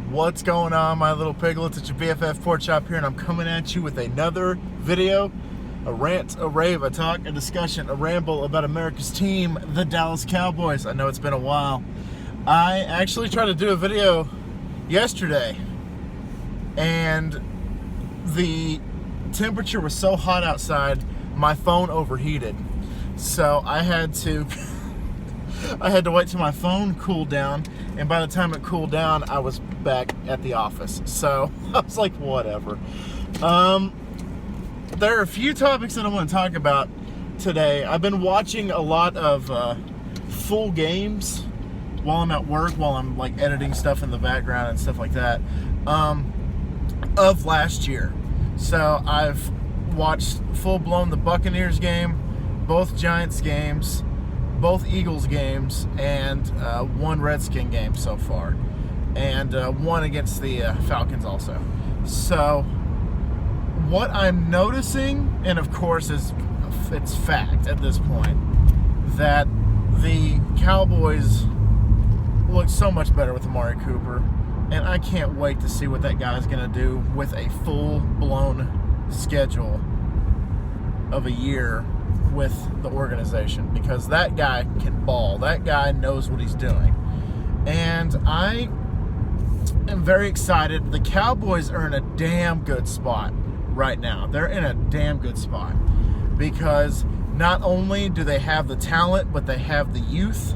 What's going on, my little piglets? It's your BFF Pork Chop here, and I'm coming at you with another video. A rant, a rave, a talk, a discussion, a ramble about America's team, the Dallas Cowboys. I know it's been a while. I actually tried to do a video yesterday, and the temperature was so hot outside, my phone overheated. So I had to wait till my phone cooled down, and by the time it cooled down, I was back at the office. So I was like, whatever. There are a few topics that I want to talk about today. I've been watching a lot of full games while I'm at work, while I'm like editing stuff in the background and stuff like that, of last year. So I've watched full-blown the Buccaneers game, both Giants games, both Eagles games, and one Redskin game so far, and one against the Falcons also. So what I'm noticing, and of course it's fact at this point, that the Cowboys look so much better with Amari Cooper, and I can't wait to see what that guy's going to do with a full-blown schedule of a year with the organization, because that guy can ball. That guy knows what he's doing, and I am very excited. The Cowboys are in a damn good spot right now. They're in a damn good spot because not only do they have the talent, but they have the youth,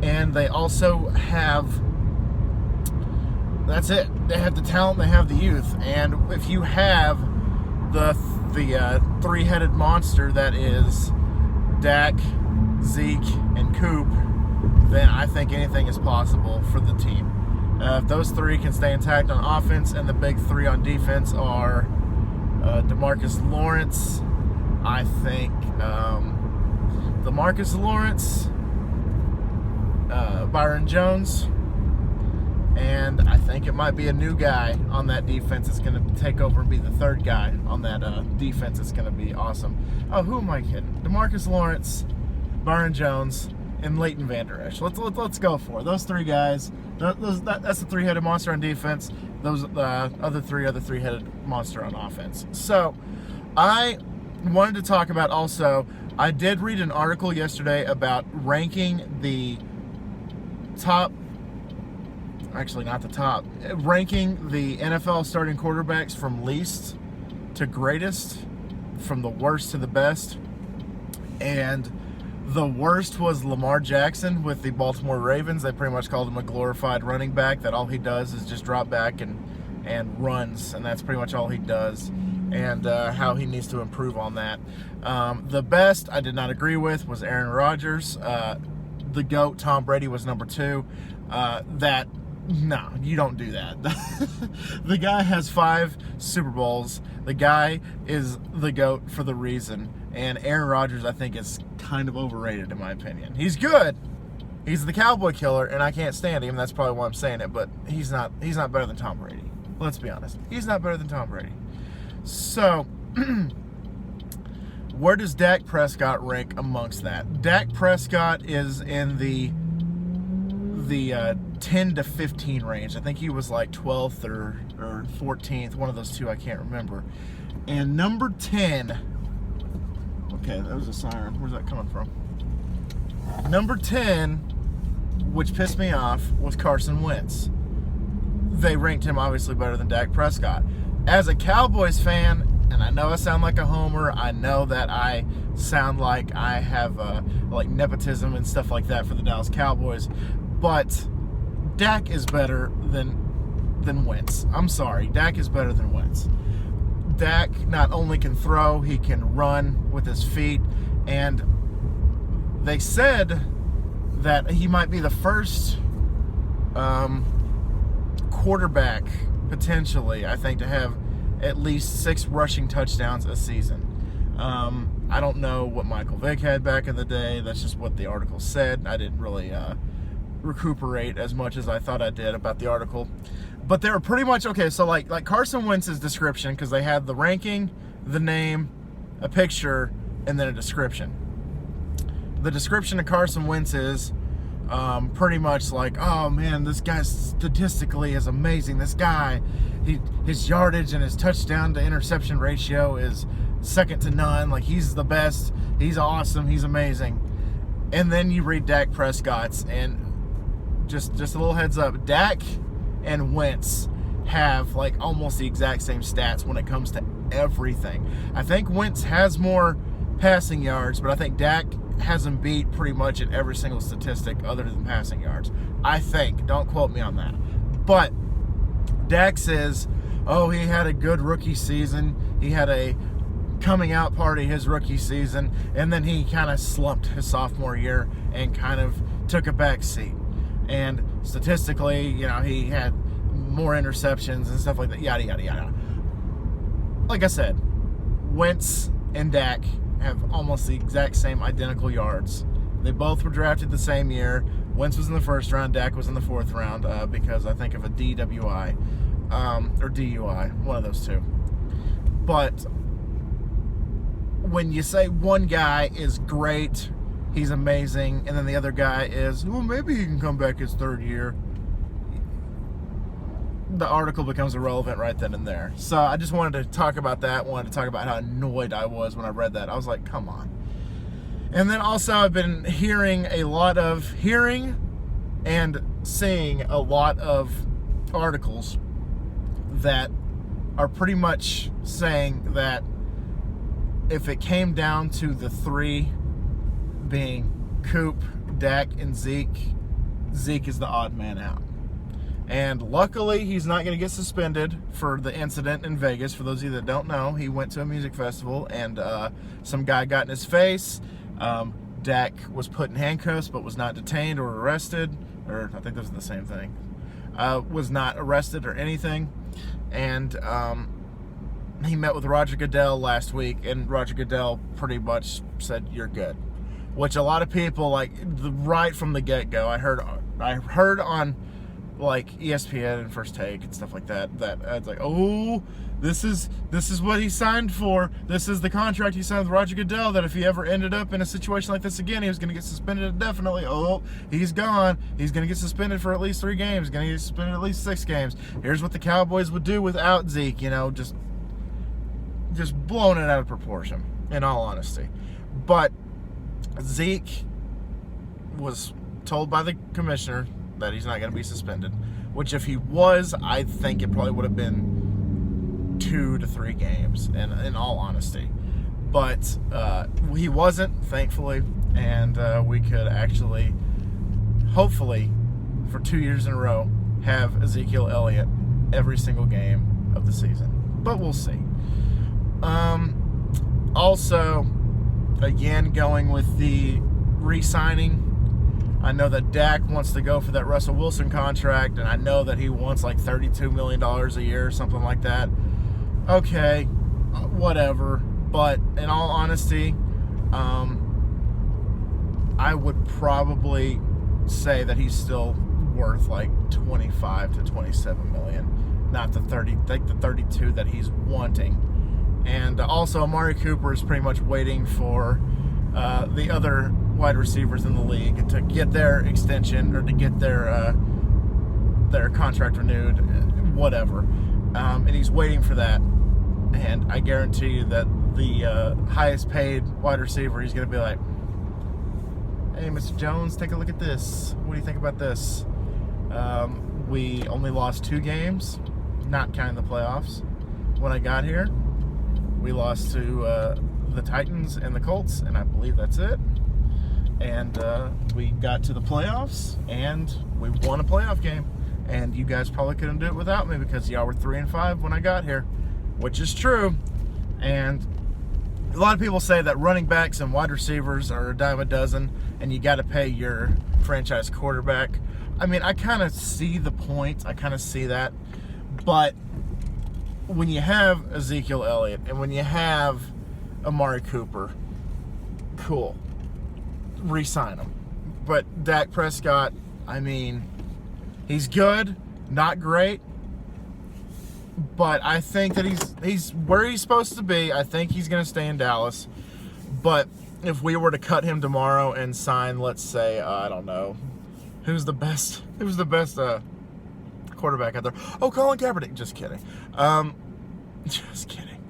and they also have, that's it, they have the talent, they have the youth. And if you have the three-headed monster that is Dak, Zeke, and Coop, then I think anything is possible for the team. If those three can stay intact on offense, and the big three on defense are DeMarcus Lawrence, I think DeMarcus Lawrence, Byron Jones, and I think it might be a new guy on that defense that's going to take over and be the third guy on that defense. It's going to be awesome. Oh, who am I kidding? DeMarcus Lawrence, Byron Jones, and Leighton Vander Esch. Let's go for it. Those three guys. That's the three-headed monster on defense. Those other three-headed monster on offense. So I wanted to talk about also, I did read an article yesterday about ranking the top, actually not the top, ranking the NFL starting quarterbacks from least to greatest, from the worst to the best. And the worst was Lamar Jackson with the Baltimore Ravens. They pretty much called him a glorified running back, that all he does is just drop back and runs, and that's pretty much all he does, and how he needs to improve on that. The best I did not agree with was Aaron Rodgers. The GOAT, Tom Brady, was number 2. No, you don't do that. The guy has 5 Super Bowls. The guy is the GOAT for the reason. And Aaron Rodgers, I think, is kind of overrated in my opinion. He's good. He's the Cowboy killer, and I can't stand him. That's probably why I'm saying it. But he's not better than Tom Brady. Let's be honest. He's not better than Tom Brady. So where does Dak Prescott rank amongst that? Dak Prescott is in the 10 to 15 range. I think he was like 12th or 14th, one of those two, I can't remember. And number 10, okay, that was a siren. Where's that coming from? Number 10, which pissed me off, was Carson Wentz. They ranked him obviously better than Dak Prescott. As a Cowboys fan, and I know I sound like a homer, I know that I sound like I have like nepotism and stuff like that for the Dallas Cowboys, but Dak is better than Wentz. I'm sorry, Dak is better than Wentz. Dak not only can throw, he can run with his feet, and they said that he might be the first quarterback, potentially, I think, to have at least 6 rushing touchdowns a season. I don't know what Michael Vick had back in the day. That's just what the article said. I didn't really recuperate as much as I thought I did about the article. But they were pretty much, okay, so like Carson Wentz's description, because they had the ranking, the name, a picture, and then a description. The description of Carson Wentz is pretty much like, oh man, this guy statistically is amazing. This guy, his yardage and his touchdown to interception ratio is second to none. Like, he's the best. He's awesome. He's amazing. And then you read Dak Prescott's, and just a little heads up, Dak and Wentz have like almost the exact same stats when it comes to everything. I think Wentz has more passing yards, but I think Dak has him beat pretty much in every single statistic other than passing yards. I think. Don't quote me on that. But Dak says, oh, he had a good rookie season. He had a coming out party his rookie season, and then he kind of slumped his sophomore year and kind of took a back seat. And statistically, you know, he had more interceptions and stuff like that, yada, yada, yada. Like I said, Wentz and Dak have almost the exact same identical yards. They both were drafted the same year. Wentz was in the first round, Dak was in the fourth round because I think of a DWI or DUI, one of those two. But when you say one guy is great, he's amazing, and then the other guy is, well, maybe he can come back his third year, the article becomes irrelevant right then and there. So I just wanted to talk about that. Wanted to talk about how annoyed I was when I read that. I was like, come on. And then also I've been hearing and seeing a lot of articles that are pretty much saying that if it came down to the three being Coop, Dak, and Zeke, Zeke is the odd man out. And luckily, he's not going to get suspended for the incident in Vegas. For those of you that don't know, he went to a music festival and some guy got in his face. Dak was put in handcuffs but was not detained or arrested. Or I think those are the same thing. Was not arrested or anything. And he met with Roger Goodell last week, and Roger Goodell pretty much said, you're good. Which a lot of people, like, right from the get-go, I heard on like ESPN and First Take and stuff like that it's like, oh, this is what he signed for. This is the contract he signed with Roger Goodell, that if he ever ended up in a situation like this again, he was going to get suspended indefinitely. Oh, he's gone. He's going to get suspended for at least 3 games. He's going to get suspended at least 6 games. Here's what the Cowboys would do without Zeke, you know, just blowing it out of proportion, in all honesty. But Zeke was told by the commissioner that he's not going to be suspended, which if he was, I think it probably would have been 2 to 3 games, in all honesty. But he wasn't, thankfully, and we could actually, hopefully, for 2 years in a row, have Ezekiel Elliott every single game of the season. But we'll see. Also, again, going with the re-signing, I know that Dak wants to go for that Russell Wilson contract, and I know that he wants like $32 million a year or something like that. Okay, whatever. But in all honesty, I would probably say that he's still worth like 25 to 27 million, not the 30, like the 32 that he's wanting. And also, Amari Cooper is pretty much waiting for the other wide receivers in the league to get their extension or to get their contract renewed, whatever. And he's waiting for that. And I guarantee you that the highest paid wide receiver, he's going to be like, hey, Mr. Jones, take a look at this. What do you think about this? We only lost 2 games, not counting the playoffs. When I got here, we lost to the Titans and the Colts, and I believe that's it. And we got to the playoffs, and we won a playoff game. And you guys probably couldn't do it without me because y'all were 3-5 when I got here, which is true. And a lot of people say that running backs and wide receivers are a dime a dozen, and you got to pay your franchise quarterback. I mean, I kind of see the point. I kind of see that. But when you have Ezekiel Elliott and when you have Amari Cooper, cool. Re-sign him. But Dak Prescott, I mean, he's good, not great, but I think that he's where he's supposed to be. I think he's going to stay in Dallas. But if we were to cut him tomorrow and sign, let's say, I don't know, Who's the best? Who's the best quarterback out there? Oh, Colin Kaepernick. Just kidding. Just kidding.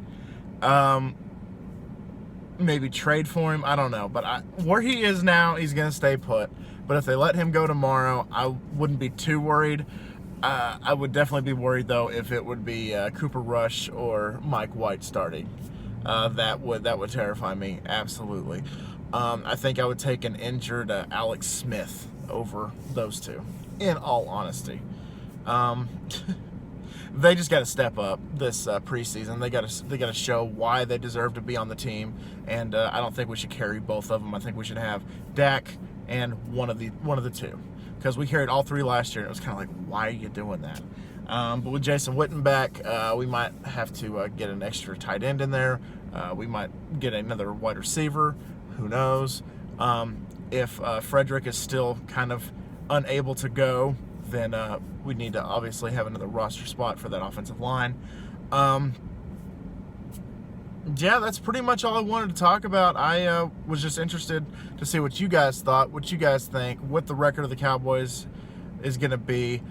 Maybe trade for him. I don't know. But where he is now, he's going to stay put. But if they let him go tomorrow, I wouldn't be too worried. I would definitely be worried, though, if it would be Cooper Rush or Mike White starting. That would terrify me, absolutely. I think I would take an injured Alex Smith over those two, in all honesty. They just got to step up this preseason. They got to show why they deserve to be on the team, and I don't think we should carry both of them. I think we should have Dak and one of the two, because we carried all three last year, and it was kind of like, why are you doing that? But with Jason Witten back, we might have to get an extra tight end in there. We might get another wide receiver. Who knows? If Frederick is still kind of unable to go, then we need to obviously have another roster spot for that offensive line. Yeah, that's pretty much all I wanted to talk about. I was just interested to see what you guys thought, what you guys think, what the record of the Cowboys is going to be.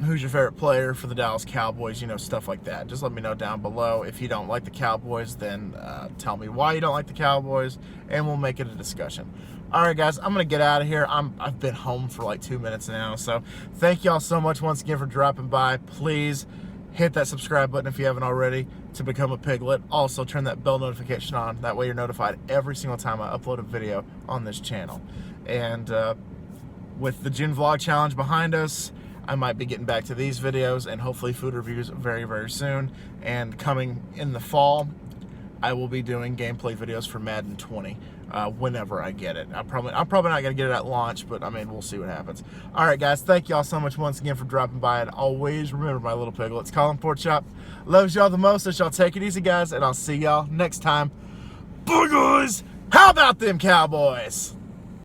Who's your favorite player for the Dallas Cowboys, stuff like that. Just let me know down below. If you don't like the Cowboys, then tell me why you don't like the Cowboys, and we'll make it a discussion. All right, guys, I'm going to get out of here. I've been home for like 2 minutes now, so thank y'all so much once again for dropping by. Please hit that subscribe button if you haven't already to become a piglet. Also, turn that bell notification on. That way you're notified every single time I upload a video on this channel. And with the June Vlog Challenge behind us, I might be getting back to these videos and hopefully food reviews very, very soon. And coming in the fall, I will be doing gameplay videos for Madden 20 whenever I get it. I'm probably not going to get it at launch, but I mean, we'll see what happens. All right, guys, thank y'all so much once again for dropping by. And always remember, my little piglets, Colin Porkchop loves y'all the most, so y'all take it easy, guys, and I'll see y'all next time. Bye, guys. How about them Cowboys?